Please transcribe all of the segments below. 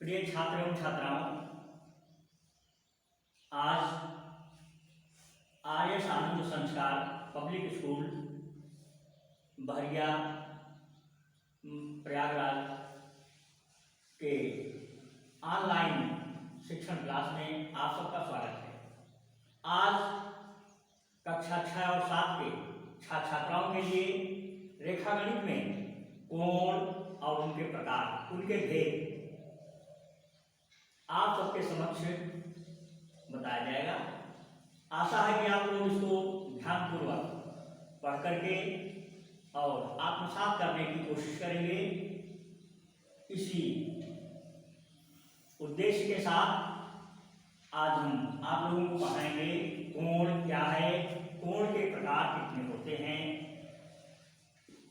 प्रिय छात्र एवं छात्राओं, आज आर्य आनंद संस्कार पब्लिक स्कूल बहरिया प्रयागराज के ऑनलाइन शिक्षण क्लास में आप सबका स्वागत है। आज कक्षा 6 और 7 के छात्र छात्राओं के लिए रेखागणित में कोण और उनके प्रकार, उनके भेद आप सबके समक्ष बताया जाएगा। आशा है कि आप लोग इसको ध्यानपूर्वक पढ़ करके और आत्मसात करने की कोशिश करेंगे। इसी उद्देश्य के साथ आज हम आप लोगों को पढ़ाएंगे कोण क्या है, कोण के प्रकार कितने होते हैं,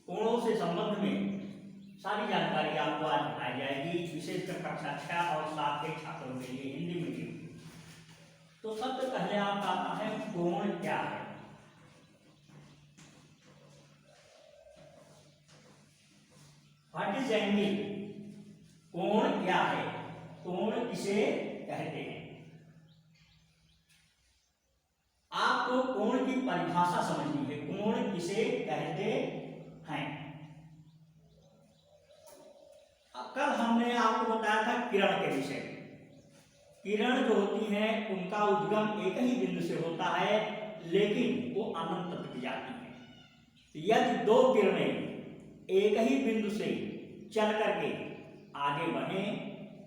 कोणों से संबंध में सारी जानकारी आपको आज बताई जाएगी, विशेषकर कक्षा 6 और 7 के छात्रों के लिए हिंदी मीडियम। तो सबसे पहले आपका आता है कोण क्या है। What is angle? कोण क्या है, कोण किसे कहते हैं। आपको कोण की परिभाषा समझनी है, कोण किसे कहते हैं। कल हमने आपको बताया था किरण के विषय में। किरण जो होती है उनका उद्गम एक ही बिंदु से होता है, लेकिन वो अनंत तक जाती है। यदि दो किरणें एक ही बिंदु से चल करके आगे बढ़े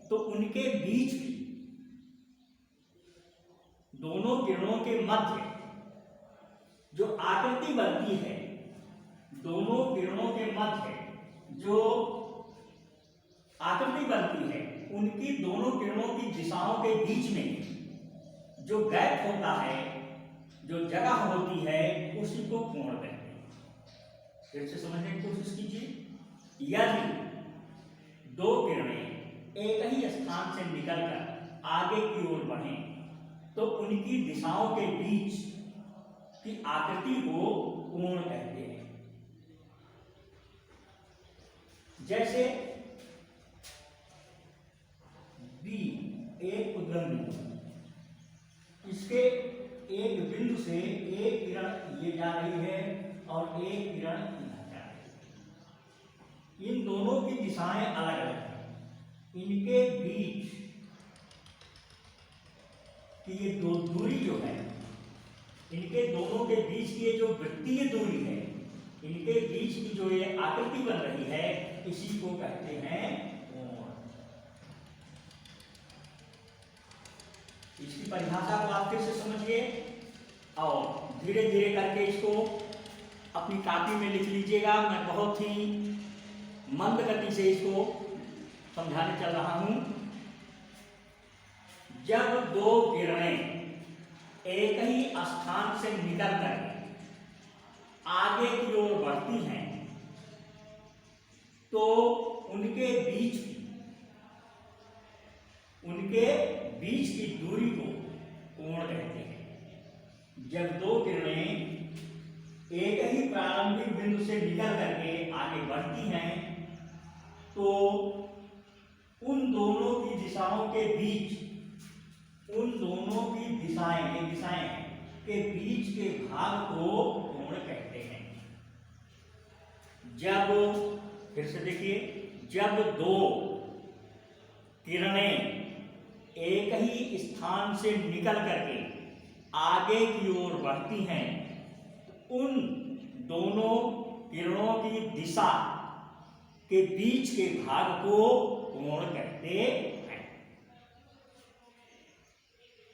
तो उनके बीच की दोनों किरणों के मध्य जो आकृति बनती है, दोनों किरणों के मध्य जो आकृति बनती है, उनकी दोनों किरणों की दिशाओं के बीच में जो गैप होता है, जो जगह होती है, उसी को कोण कहते हैं। फिर से समझने की कोशिश कीजिए। यदि दो किरणें एक ही स्थान से निकलकर आगे की ओर बढ़ें तो उनकी दिशाओं के बीच की आकृति को कोण कहते हैं। जैसे बी एक उद्गम बिंदु, इसके एक बिंदु से एक किरण ये जा रही है और एक किरण इधर जा रही है। इन दोनों की दिशाएं अलग अलग हैं। इनके बीच की ये दो दूरी जो है, इनके दोनों के बीच की ये जो वृत्तीय दूरी है, इनके बीच की जो ये आकृति बन रही है, इसी को कहते हैं कोण। इसकी परिभाषा को आप फिर से समझिए और धीरे धीरे करके इसको अपनी कॉपी में लिख लीजिएगा। मैं बहुत ही मंद गति से इसको समझाने चल रहा हूं। जब दो किरणें एक ही स्थान से निकल कर आगे की ओर बढ़ती हैं तो उनके बीच की दूरी को कोण कहते हैं। जब दो किरणें एक ही प्रारंभिक बिंदु से निकल करके आगे बढ़ती हैं तो उन दोनों की दिशाओं के बीच, उन दोनों की दिशाएं के बीच के भाग को कोण कहते हैं। जब, फिर से देखिए, जब दो किरणें एक ही स्थान से निकल करके आगे की ओर बढ़ती हैं तो उन दोनों किरणों की दिशा के बीच के भाग को कोण कहते हैं।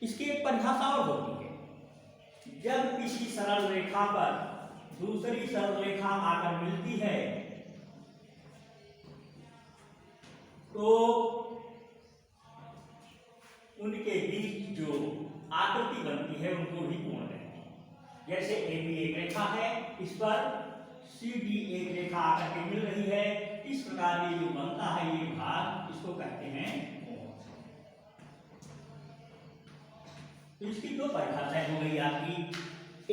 इसकी एक परिभाषा और होती है। जब किसी सरल रेखा पर दूसरी सरल रेखा आकर मिलती है तो उनके बीच जो आकृति बनती है उनको भी कोण कहते हैं। जैसे AB एक रेखा है, इस पर CD एक रेखा आकर के मिल रही है, इस प्रकार ये जो बनता है ये भाग, इसको कहते हैं कोण। इसकी दो परिभाषाएं हो गई आपकी।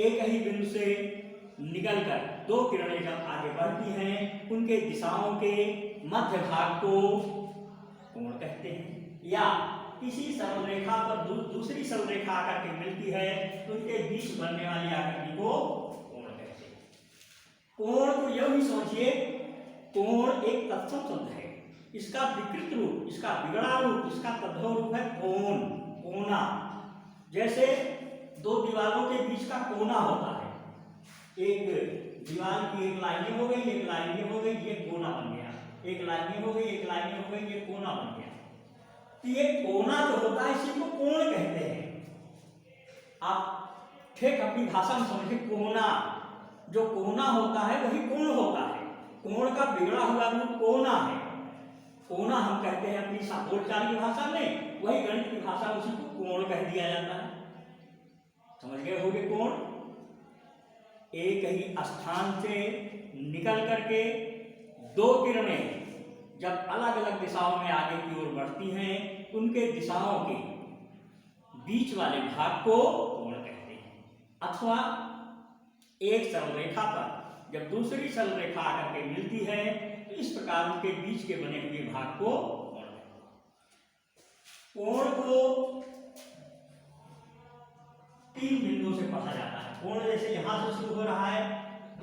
एक ही बिंदु से निकलकर दो किरणें जब आगे बढ़ती हैं उनके दिशाओं के मध्य भाग को कोण कहते हैं। या किसी सरल रेखा पर दूसरी सरल रेखा आकर के मिलती है तो उनके बीच बनने वाली आकृति को कोण कहते हैं। कोण को यह भी समझिए, कोण एक तत्सम शब्द है, इसका विकृत रूप, इसका बिगड़ा रूप, इसका तद्भव रूप है कोण, कोना। जैसे दो दीवारों के बीच का कोना होता है, एक दीवार की एक लाइन हो गई, एक लाइन हो गई, ये कोना बन गया, एक लाइन हो गई, एक लाइन हो गई, ये कोना बन गया। तो ये कोना जो होता है इसी को कोण कहते हैं। आप ठीक अपनी भाषा में समझिए, कोना, जो कोना होता है वही कोण होता है। कोण का बिगड़ा हुआ रूप कोना है। कोना हम कहते हैं अपनी बोलचाल की भाषा में, वही गणित की भाषा में उसी को कोण कह दिया जाता है। समझ गए होंगे? कोण एक ही स्थान से निकल करके दो किरणें जब अलग अलग दिशाओं में आगे की ओर बढ़ती हैं, उनके दिशाओं के बीच वाले भाग को कोण कहते हैं। अथवा एक सरल रेखा पर जब दूसरी सरल रेखा आकर के मिलती है तो इस प्रकार उनके बीच के बने हुए भाग को कोण कहते हैं। कोण को तीन बिंदुओं से पढ़ा जाता है। कोण जैसे यहां से शुरू हो रहा है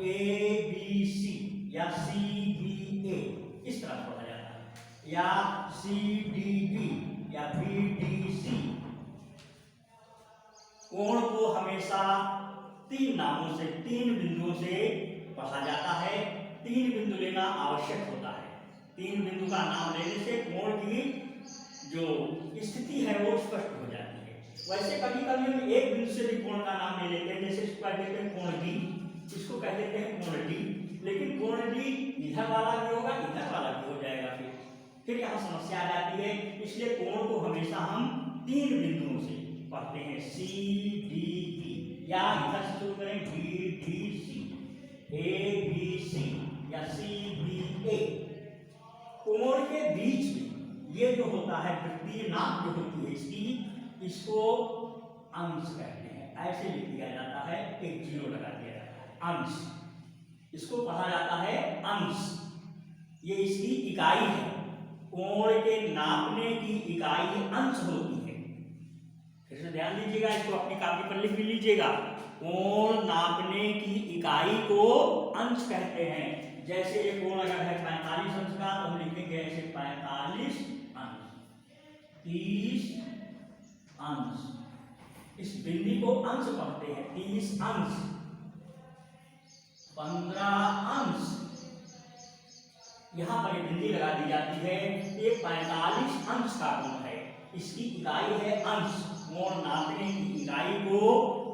ABC या CBA, इस तरह पढ़ा जाता है, या CDB या BDC। कोण को हमेशा तीन नामों से, तीन बिंदुओं से पढ़ा जाता है। तीन बिंदु लेना आवश्यक होता है। तीन बिंदु का नाम लेने से कोण की जो स्थिति है वो स्पष्ट हो जाती है। वैसे कभी कभी हम एक बिंदु से भी कोण का नाम ले लेते हैं, जैसे इसको कह देते हैं कोण D, इसको कह देते हैं कोण D, लेकिन कोण D इधर वाला भी होगा, इधर वाला भी हो जाएगा। फिर यहाँ समस्या आ जाती है। इसलिए कोण को हमेशा हम तीन बिंदुओं से पढ़ते हैं, CDB, या इधर से शुरू करें BDC, ABC या CBA। कोण के बीच में ये जो होता है वृत्तीय नाप जो होती है इसकी, इसको अंश कहते हैं। ऐसे लिख दिया जाता है, एक जीरो लगा दिया जाता है, अंश। इसको कहा जाता है अंश। ये इसकी इकाई है। कोण के नापने की इकाई अंश होती है। फिर से ध्यान दीजिएगा, इसको अपनी कॉपी पर लिख भी लीजिएगा। कोण नापने की इकाई को अंश कहते हैं। जैसे ये कोण अगर है 45 अंश का तो हम लिखेंगे ऐसे 45 अंश, 30 अंश। इस बिंदी को अंश पढ़ते हैं, 30 अंश, 15 अंश। यहां पर एक बिंदी लगा दी जाती है। ये 45 अंश का कोण है, इसकी इकाई है अंश। कोण नापने की इकाई को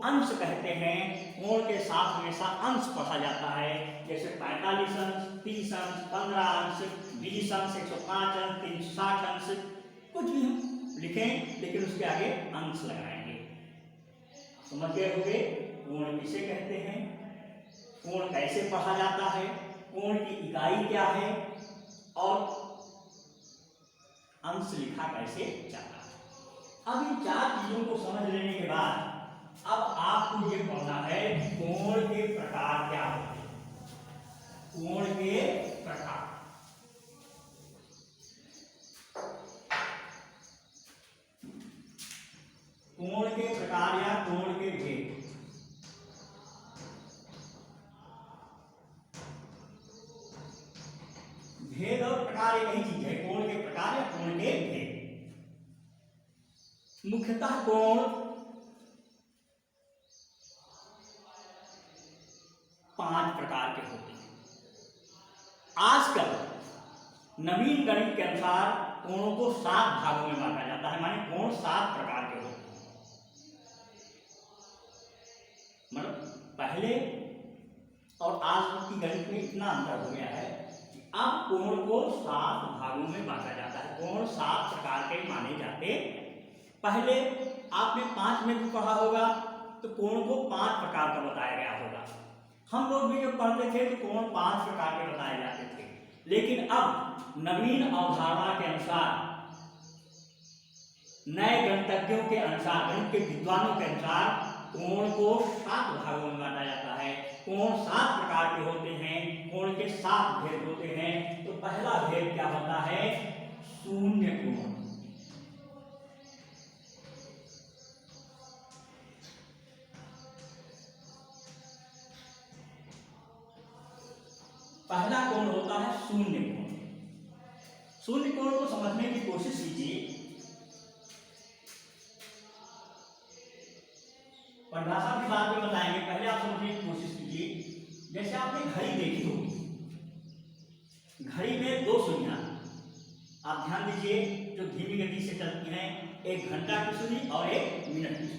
अंश कहते हैं। कोण के साथ हमेशा अंश पढ़ा जाता है। जैसे 45 अंश, 30 अंश, 15 अंश, 20 अंश, 105 अंश, 360 अंश, कुछ भी हम लिखें लेकिन उसके आगे अंश लगाएंगे। समझ गए होंगे कोण किसे कहते हैं, कोण कैसे पढ़ा जाता है, कोण की इकाई क्या है और अंश लिखा कैसे जाता है। अब इन चार चीजों को समझ लेने के बाद अब आपको ये पढ़ना है कोण के प्रकार क्या होते हैं। कोण के प्रकार, कोण के प्रकार या कोण के भेद। भेद और प्रकार एक ही चीज है, कोण के प्रकार या कोण के भेद। मुख्यतः कोण 5 प्रकार के होते हैं। आजकल नवीन गणित के अनुसार कोणों को 7 भागों में बांटा जाता है, माने कोण 7 प्रकार के होते हैं। मतलब पहले और आज तक की गणित में इतना अंतर हो गया है कि अब कोण को 7 भागों में बांटा जाता है। कोण 7 प्रकार के माने जाते। पहले आपने 5 में भी पढ़ा होगा तो कोण को 5 प्रकार का बताया गया होगा। हम लोग भी जब पढ़ते थे तो कोण 5 प्रकार के बताए जाते थे, लेकिन अब नवीन अवधारणा के अनुसार, नए गणितज्ञों के अनुसार, गणित के विद्वानों के अनुसार कोण को 7 भागों में बांटा जाता है। कोण 7 प्रकार के होते हैं। कोण के 7 भेद होते हैं। तो पहला भेद क्या होता है, शून्य कोण। पहला कोण होता है शून्य कोण। शून्य कोण को समझने की कोशिश कीजिए। परिभाषा भी बाद में बताएंगे, पहले आप समझने की कोशिश कीजिए। जैसे आपने घड़ी देखी होगी, घड़ी में दो सुइयां, आप ध्यान दीजिए, जो धीमी गति से चलती हैं, एक घंटा की सुई और एक मिनट की सुई।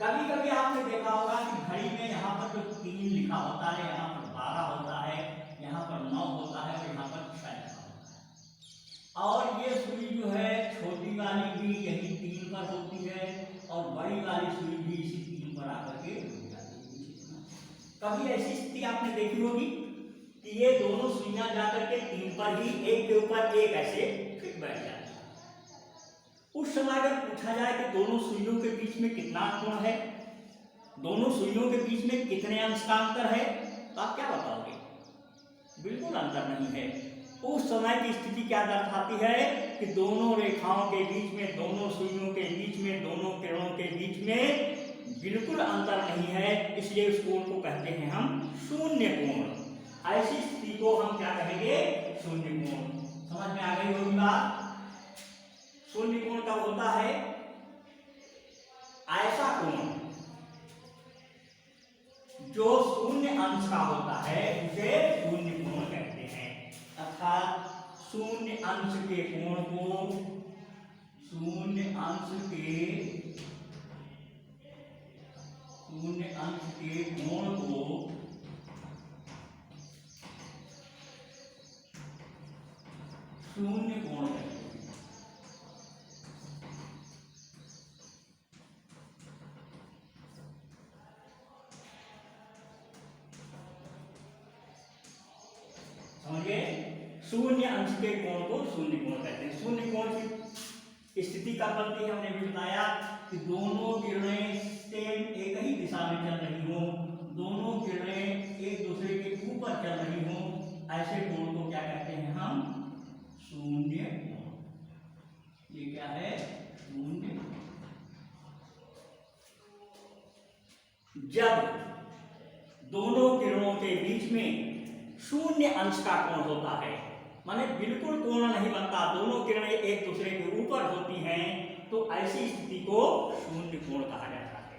कभी कभी आपने देखा होगा कि घड़ी में यहाँ पर जो 3 लिखा होता है, यहाँ पर 12 होता है, यहाँ पर 9 होता है और यहाँ पर 6 लिखा होता है। और ये सुई जो है छोटी वाली भी यही 3 पर होती है और बड़ी वाली सुई भी इसी 3 पर आकर के रुक जाती है। कभी ऐसी स्थिति आपने देखी होगी कि ये दोनों सुइयां जाकर के 3 पर ही एक के ऊपर एक ऐसे फिट बैठ जाती है। उस समय अगर पूछा जाए कि दोनों सुइयों के बीच में कितना कोण है, दोनों सुइयों के बीच में कितने अंश का अंतर है, तो आप क्या बताओगे? बिल्कुल अंतर नहीं है। उस समय की स्थिति क्या दर्शाती है कि दोनों रेखाओं के बीच में, दोनों सुइयों के बीच में, दोनों किरणों के बीच में बिल्कुल अंतर नहीं है। इसलिए उस कोण को कहते हैं हम शून्य कोण। ऐसी स्थिति को हम क्या कहेंगे? शून्य कोण। समझ में आ गई होगी बात? शून्य कोण कब होता है? ऐसा कोण जो शून्य अंश का होता है उसे शून्य कोण कहते हैं। अर्थात शून्य अंश के कोण को, शून्य अंश के कोण को शून्य कोण कहते हैं। समझिए, शून्य अंश के कोण को शून्य कोण कहते हैं। शून्य कोण की स्थिति कब बनती है? हमने भी बताया कि दोनों किरणें सेम एक ही दिशा में चल रही हो, दोनों किरणें एक दूसरे के ऊपर चल रही हो, ऐसे कोण को क्या कहते हैं हम? शून्य कोण। ये क्या है? शून्य। जब दोनों किरणों के बीच में शून्य अंश का कोण होता है, माने बिल्कुल कोण नहीं बनता, दोनों किरणें एक दूसरे के ऊपर होती हैं, तो ऐसी स्थिति को शून्य कोण कहा जाता है।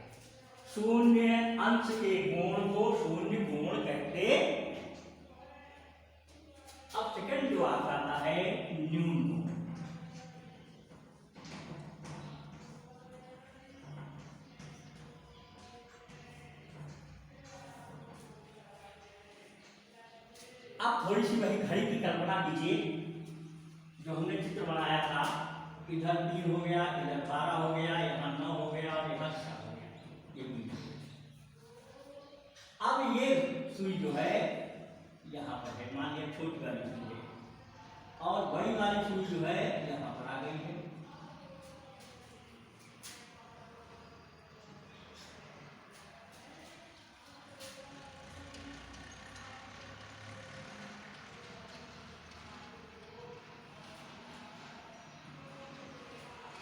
शून्य अंश के कोण को शून्य कोण कहते। अब सेकंड जो आता है न्यून कोण। आप थोड़ी सी वही घड़ी की कल्पना कीजिए जो हमने चित्र बनाया था। इधर 3 हो गया, इधर 12 हो गया, यहाँ 9 हो गया और यहाँ 7 हो गया, ये 20। अब ये सुई जो है यहाँ पर है, मान लिया छोटी वाली सुई है, और बड़ी वाली सुई जो है यहाँ पर आ गई है।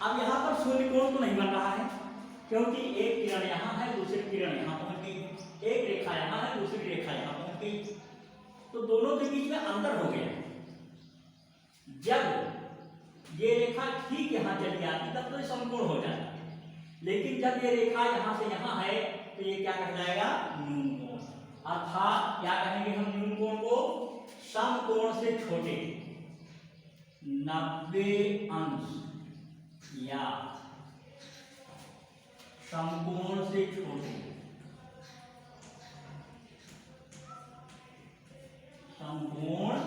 अब यहाँ पर शून्य कोण तो नहीं बन रहा है, क्योंकि एक किरण यहाँ है, दूसरी किरण यहाँ पहुंच गई है, एक रेखा यहाँ है, दूसरी रेखा यहाँ पहुंच गई, तो दोनों के बीच में अंतर हो गया। जब ये रेखा ठीक यहाँ चली आती तब तो समकोण हो जाता, लेकिन जब ये रेखा यहाँ से यहाँ है तो ये क्या कहलाएगा? न्यून कोण। अर्थात क्या कहेंगे हम न्यून कोण को? समकोण से छोटे 90 अंश या समकोण से छोटे, समकोण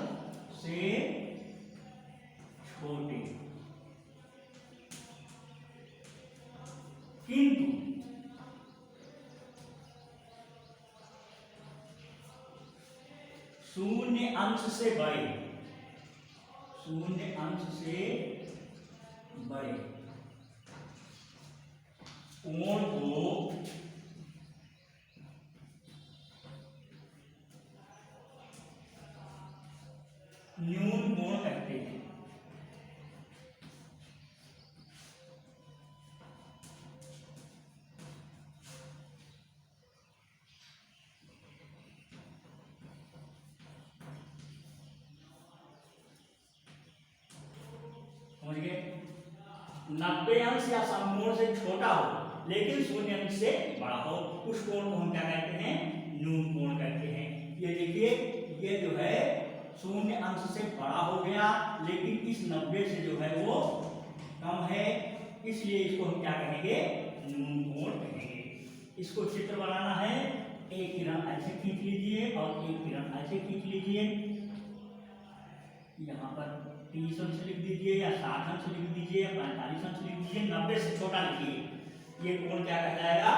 से छोटे, किंतु शून्य अंश से बड़े, शून्य अंश से बड़े कोण को न्यून कोण कहते हैं। 90 अंश या समकोण से छोटा हो लेकिन शून्य अंश से बड़ा हो, उस कोण को हम क्या कहते हैं? न्यून कोण कहते हैं। ये देखिए, ये जो है शून्य अंश से बड़ा हो गया लेकिन इस 90 से जो है वो कम है, इसलिए इसको हम क्या कहेंगे? न्यून कोण कहेंगे। इसको चित्र बनाना है, एक किरण ऐसे खींच लीजिए और एक किरण ऐसे खींच लीजिए। यहाँ पर 30 अंश लिख दीजिए या 60 अंश लिख दीजिए या 45 अंश लिख दीजिए, 90 से छोटा लिखिए। ये कोण क्या कहलाएगा?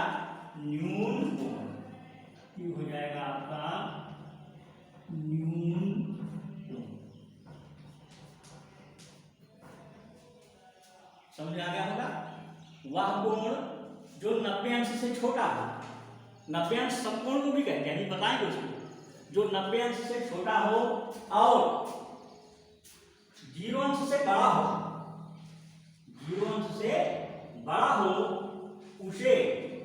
न्यून कोण। ये हो जाएगा आपका न्यून कोण। समझ आ गया होगा? वह कोण जो 90 अंश से छोटा हो, 90 अंश समकोण को भी कहते हैं, बताएंगे उसको, जो 90 अंश से छोटा हो और 0 अंश से बड़ा हो, 0 अंश से बड़ा हो, उसे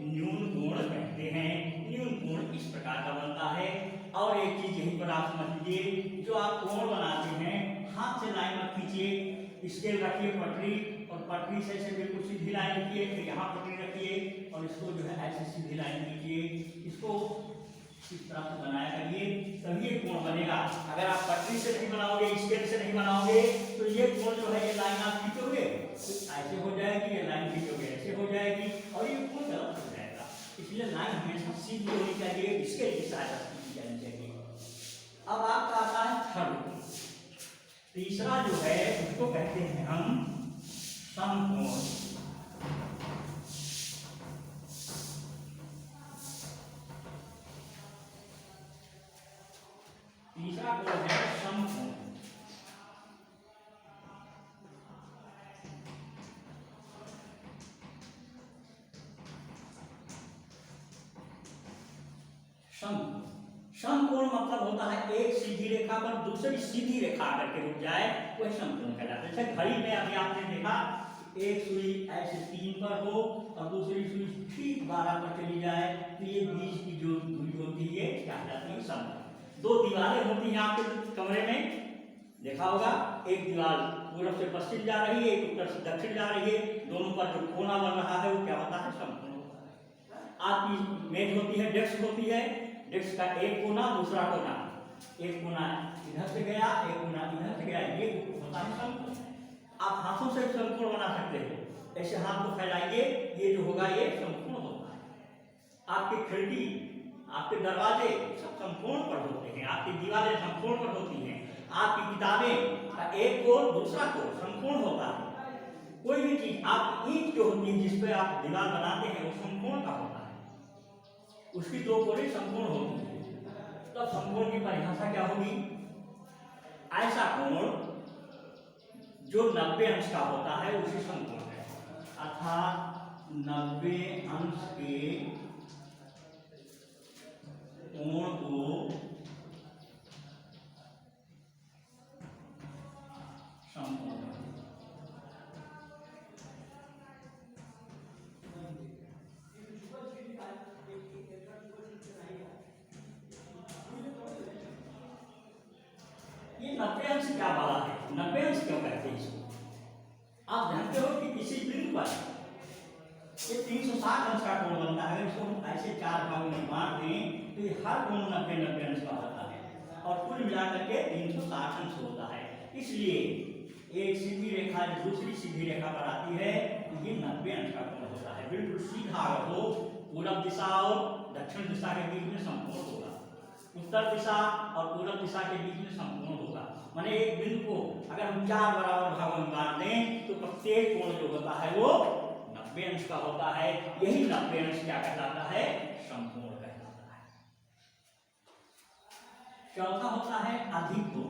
न्यून कोण कहते हैं। न्यून कोण इस प्रकार का बनता है। और एक चीज यहीं पर आप समझ लीजिए, जो आप कोण बनाते हैं, हाथ से लाइन मत खींचिए, स्केल रखिए पटरी, और पटरी से ऐसे बिल्कुल सीधी लाइन रखिए, फिर यहाँ पटरी रखिए और इसको जो है ऐसे सीधी लाइन कीजिए। इसको इस तरह से बनाया करिए, तभी ये कोण बनेगा। अगर आप पटरी से नहीं बनाओगे, स्केल से नहीं बनाओगे, तो ये कोण जो है, ये लाइन आप खींचोगे तो ऐसे हो जाएगी, ये लाइन खींचोगे ऐसे हो जाएगी और ये कोण गलत हो जाएगा। इसलिए लाइन हमेशा सीधी होनी चाहिए, स्केल की सहायता से खींची जानी चाहिए। अब आपका आता है थर्ड। तीसरा जो है उसको कहते हैं हम समकोण। तीसरा कोण है समकोण। समकोण मतलब होता है एक सीधी रेखा पर दूसरी सीधी रेखा आकर के रुक जाए, वह समकोण कहलाता है। जैसे घड़ी में अभी आपने देखा, एक सुई ऐसे 3 पर हो और दूसरी सुई ठीक 12 पर चली जाए, तो ये बीच की जो दूरी होती है क्या कहलाती है? समकोण। दो दीवारें होती हैं आपके कमरे में, देखा होगा, एक दीवार पूर्व से पश्चिम जा रही है, एक उत्तर से दक्षिण जा रही है, दोनों पर जो कोना बन रहा है वो क्या होता है? समकोण होता है। आपकी मेज होती है, डेस्क होती है, डेस्क का एक कोना दूसरा कोना, एक कोना इधर से गया, एक कोना इधर से गया, ये होता है समकोण। आप हाथों से समकोण बना सकते हो, ऐसे हाथ को फैलाइए, ये जो होगा ये समकोण होता है। आपकी खिड़की, आपके दरवाजे सब समकोण पर होते हैं, आपकी दीवारें समकोण पर होती हैं, आपकी किताबें का एक कोण दूसरा कोण समकोण होता है। कोई भी चीज, आप ईंट जो होती है जिस पे आप दीवार बनाते हैं वो समकोण का होता है, उसकी दो कोने समकोण होती है। तो समकोण की परिभाषा क्या होगी? ऐसा कोण जो 90 अंश का होता है उसे समकोण है, अर्थात 90 अंश के कोण को समकोण। ये 90 अंश क्या वाला है? 90 अंश क्यों कहते हैं इसको? आप जानते हो कि किसी बिंदु पर ये 360 अंश का कोण बनता है। अगर इसको हम ऐसे 4 भागों में बांट दें तो ये हर कोण 90 अंश का होता है और कुल मिलाकर के 360 अंश होता है। इसलिए एक सीधी रेखा जो दूसरी सीधी रेखा पर आती है तो ये 90 अंश का कोण होता है। बिल्कुल सीधा अगर हो, पूरब दिशा और दक्षिण दिशा के बीच में समकोण होगा, उत्तर दिशा और पूरब दिशा के बीच में समकोण होगा। माने एक बिंदु को अगर हम 4 बराबर भागों में बांट दें तो प्रत्येक कोण जो होता है वो 90 अंश का होता है। यही 90 अंश क्या कहलाता है? समकोण कहलाता है। चौथा होता है अधिक कोण।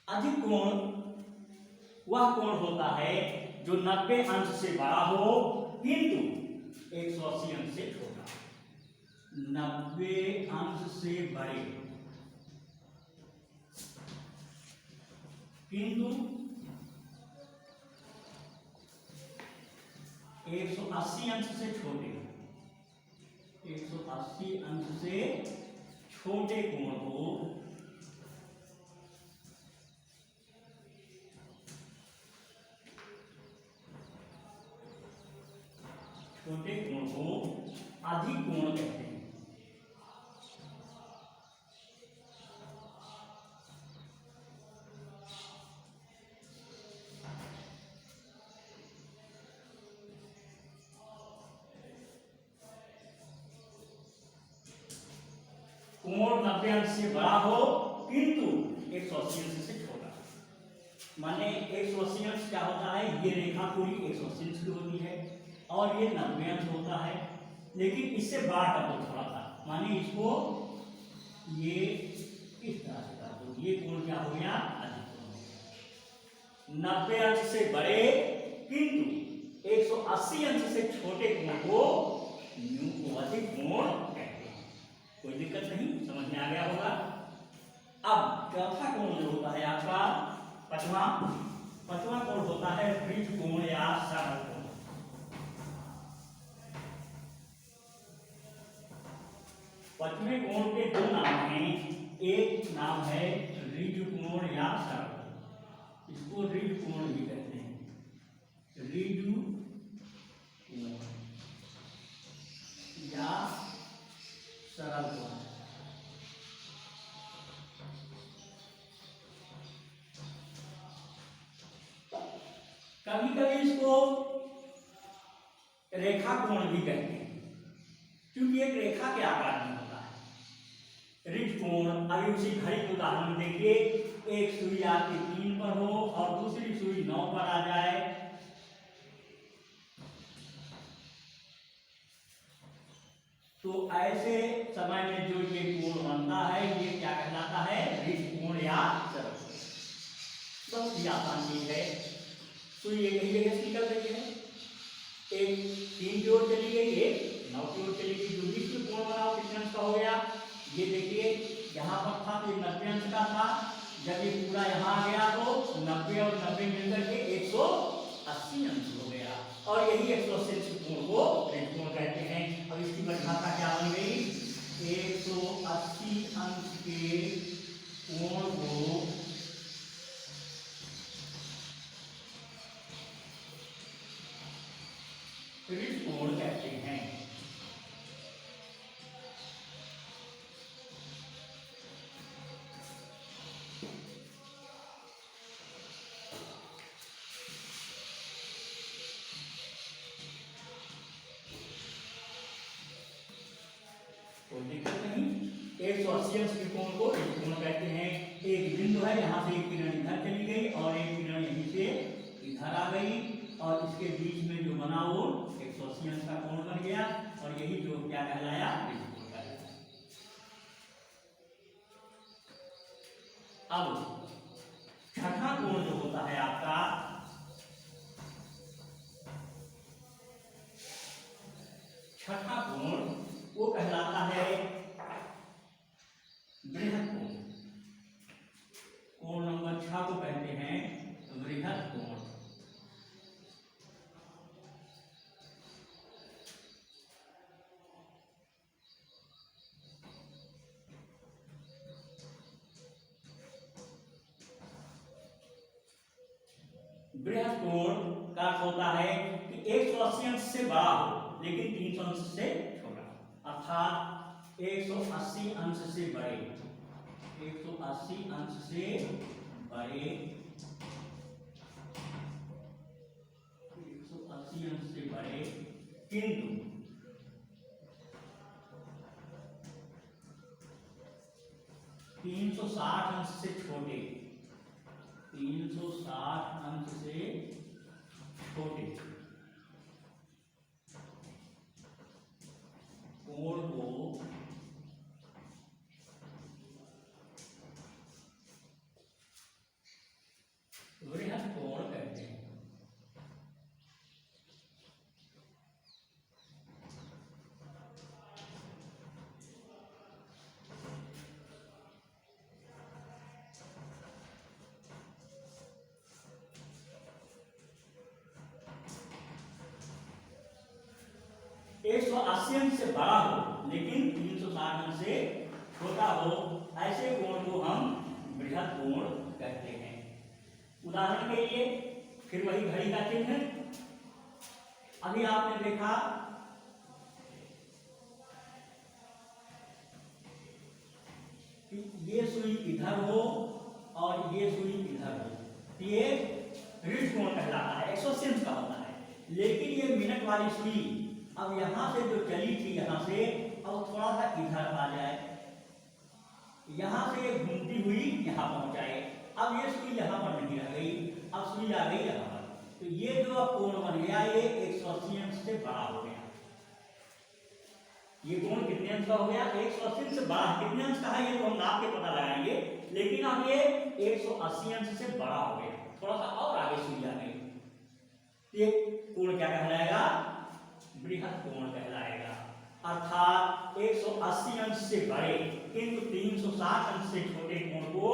अधिक कोण वह कोण होता है जो 90 अंश से बड़ा हो किंतु 180 अंश से छोटा। 90 अंश से बड़े किंतु 180 अंश से छोटे। 180 अंश से छोटे कोण को अधिक कोण कहते हैं। कोण 90 अंश से बड़ा हो किंतु 180 अंश से छोटा। माने 180 अंश क्या होता है, ये रेखा पूरी 180 अंश की होती है और ये 90 अंश होता है, लेकिन इससे बड़ा कर दो थोड़ा सा। माने इसको ये इस तरह से कर दो, ये कोण क्या हो गया, अधिक कोण हो गया। 90 अंश से बड़े किंतु 180 अंश से छोटे कोण को न्यूनतम कोण कहते हैं। कोई दिक्कत नहीं, समझ में आ गया होगा। अब चौथा कोण जो होता है आपका पांचवा कोण होता है ब्रिज कोण या सरल कोण। पांचवें कोण के दो नाम हैं, एक नाम है ऋजु कोण या सरल कोण, इसको ऋजु कोण भी कहते हैं, ऋजु कोण या सरल कोण। कभी कभी इसको रेखा कोण भी कहते हैं, क्योंकि एक रेखा के आकार में होता है। ऋज कोण, अभी उसी घड़ी के उदाहरण में देखिए, एक सुई आपकी 3 पर हो और दूसरी सुई 9 पर आ जाए, तो ऐसे समय में जो ये कोण बनता है ये क्या कहलाता है, ऋज कोण या सरल कोण। बहुत ही आसान चीज है। सुई एक ही जगह से निकल रही है, एक 3 की ओर चली गई, एक 9 की ओर चली गई, जो बीच में कोण बना कितने अंश का हो गया, ये देखिए यहाँ पर था तो 90 अंश का था, जब ये पूरा यहाँ आ गया तो 90 और 90 मिलकर के 180 अंश हो गया, और यही 180 अंश कोण को ऋज कोण कहते हैं। अब इसकी परिभाषा क्या बन गई, 180 अंश के कोण को ऋज कोण कहते हैं। कोई दिक्कत नहीं, 180 अंश के कोण को ऋज कोण कहते हैं। एक बिंदु है, यहाँ से एक किरण इधर चली गई और एक किरण यहीं से इधर आ गई, और इसके बीच में जो बना वो 180 अंश का कोण बन गया, और यही जो क्या कहलाया, ऋज कोण कहलाया। अब छठा कोण जो होता है आपका, छठा कोण वो कहलाता है बृहत् कोण। कोण नंबर 6 को कहते हैं बृहत् कोण। बृहत् कोण का अर्थ होता है कि 180 अंश से बड़ा हो लेकिन 300 अंश से छोटा, अर्थात 180 अंश से बड़े, 180 अंश से बड़े, 180 अंश से बड़े किंतु 360 अंश से छोटे, 360 अंश से छोटे कोण को बृहत् कोण कहते हैं। एक 180 अंश से बड़ा हो लेकिन 360 अंश से छोटा हो, ऐसे कोण को हम बृहद कोण कहते हैं। उदाहरण के लिए फिर वही घड़ी का चिन्ह, अभी आपने देखा कि ये सुई इधर हो और ये सुई इधर हो, ये ऋण कोण कहलाता है, 180 अंश का होता है। लेकिन ये मिनट वाली सुई अब यहां से जो चली थी, यहां से अब थोड़ा सा इधर आ जाए, यहां से घूमती हुई यहां पहुंच जाए। अब ये सुई यहां पर नहीं रह गई, अब सुई आ गई यहां पर, तो ये जो अब कोण बन गया ये 180 अंश से बड़ा हो गया। ये कोण कितने अंश का हो गया? 180 से बड़ा। कितने अंश का है ये तो हम नाप के पता लगाएंगे, लेकिन अब ये 180 अंश से बड़ा हो गया, थोड़ा सा और आगे सुई आ गई। ये कोण क्या कहलाएगा? बृहद कोण कहलाएगा। अर्थात 180 अंश से बड़े किंतु 360 अंश से छोटे कोण को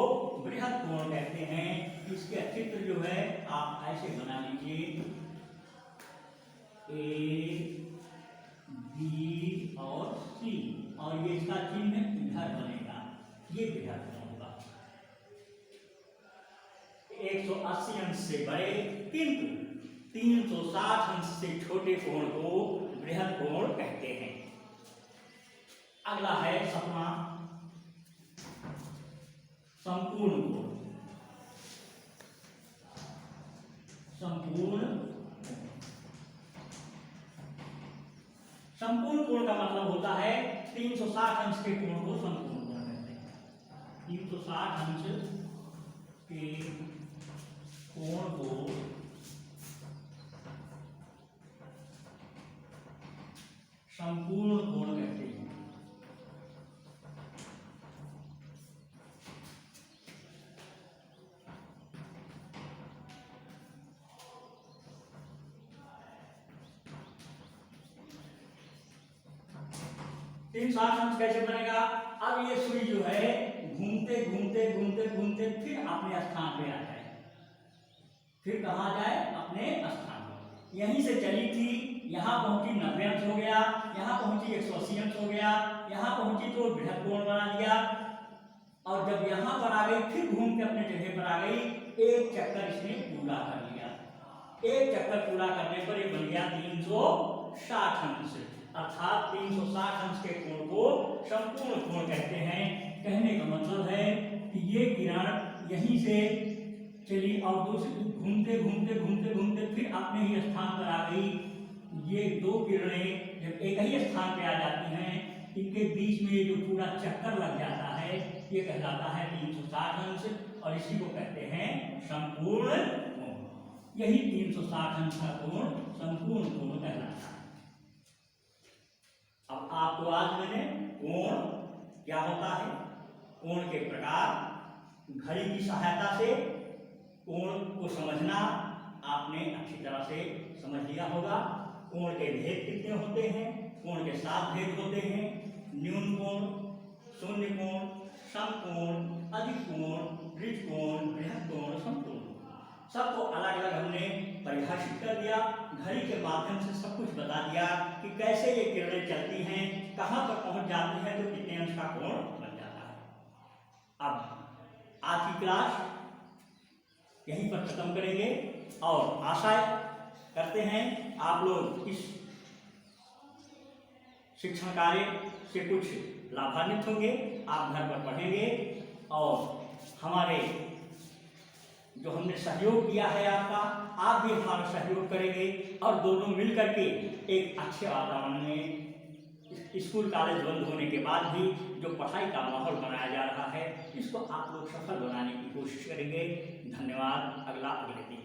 बृहद कोण कहते हैं। इसके चित्र जो है आप ऐसे बना लीजिए, ए बी और सी, और ये इसका चिन्ह इधर बनेगा, ये बृहद कोण होगा। 180 अंश से बड़े किंतु 360 अंश से छोटे कोण को बृहद कोण कहते हैं। अगला है 7वां, संपूर्ण कोण। संपूर्ण कोण का मतलब होता है 360 अंश के कोण को संपूर्ण कोण कहते हैं। 360 अंश के कोण को संपूर्ण कोण कहते हैं। तीन 360 अंश कैसे बनेगा? अब ये सुई जो है घूमते घूमते घूमते घूमते फिर अपने स्थान पे आ जाए, फिर कहाँ जाए? अपने स्थान पर। यहीं से चली थी, यहाँ पहुंची 90 अंश हो गया, यहाँ पहुंची 180 अंश हो गया, यहाँ पहुंची तो बृहद कोण बना दिया, और जब यहाँ पर आ गई फिर घूम के अपने जगह पर आ गई, एक चक्कर इसने पूरा कर लिया। एक चक्कर पूरा करने पर ये बन गया 360 अंश। अर्थात 360 अंश के कोण को संपूर्ण कोण कहते हैं। कहने का मतलब है कि ये किरण यहीं से चली और दूसरी घूमते घूमते घूमते घूमते फिर अपने ही स्थान पर आ गई। ये दो किरणें जब एक ही स्थान पे आ जाती हैं, इनके बीच में जो पूरा चक्कर लग जाता है, ये कहलाता है 360 अंश, और इसी को कहते हैं संपूर्ण कोण। यही 360 अंश का कोण संपूर्ण कोण कहलाता है। अब आपको आज मैंने कोण क्या होता है, कोण के प्रकार, घड़ी की सहायता से कोण को समझना आपने अच्छी तरह से समझ लिया होगा। कोण के भेद कितने होते हैं? कोण के 7 भेद होते हैं, न्यून कोण, शून्य कोण, समकोण, अधिक कोण, ऋज कोण, बृहद कोण, समकोण। सबको अलग अलग हमने परिभाषित कर दिया, घड़ी के माध्यम से सब कुछ बता दिया कि कैसे ये किरणें चलती हैं, कहाँ पर पहुंच जाती हैं, तो कितने अंश का कोण बन जाता है। अब आज की क्लास यहीं पर खत्म करेंगे और आशा करते हैं आप लोग इस शिक्षण कार्य से कुछ लाभान्वित होंगे। आप घर पर पढ़ेंगे और हमारे जो हमने सहयोग किया है आपका, आप भी हमारा सहयोग करेंगे और दोनों मिलकर के एक अच्छे वातावरण में स्कूल कॉलेज बंद होने के बाद भी जो पढ़ाई का माहौल बनाया जा रहा है, इसको आप लोग सफल बनाने की कोशिश करेंगे। धन्यवाद। अगले दिन।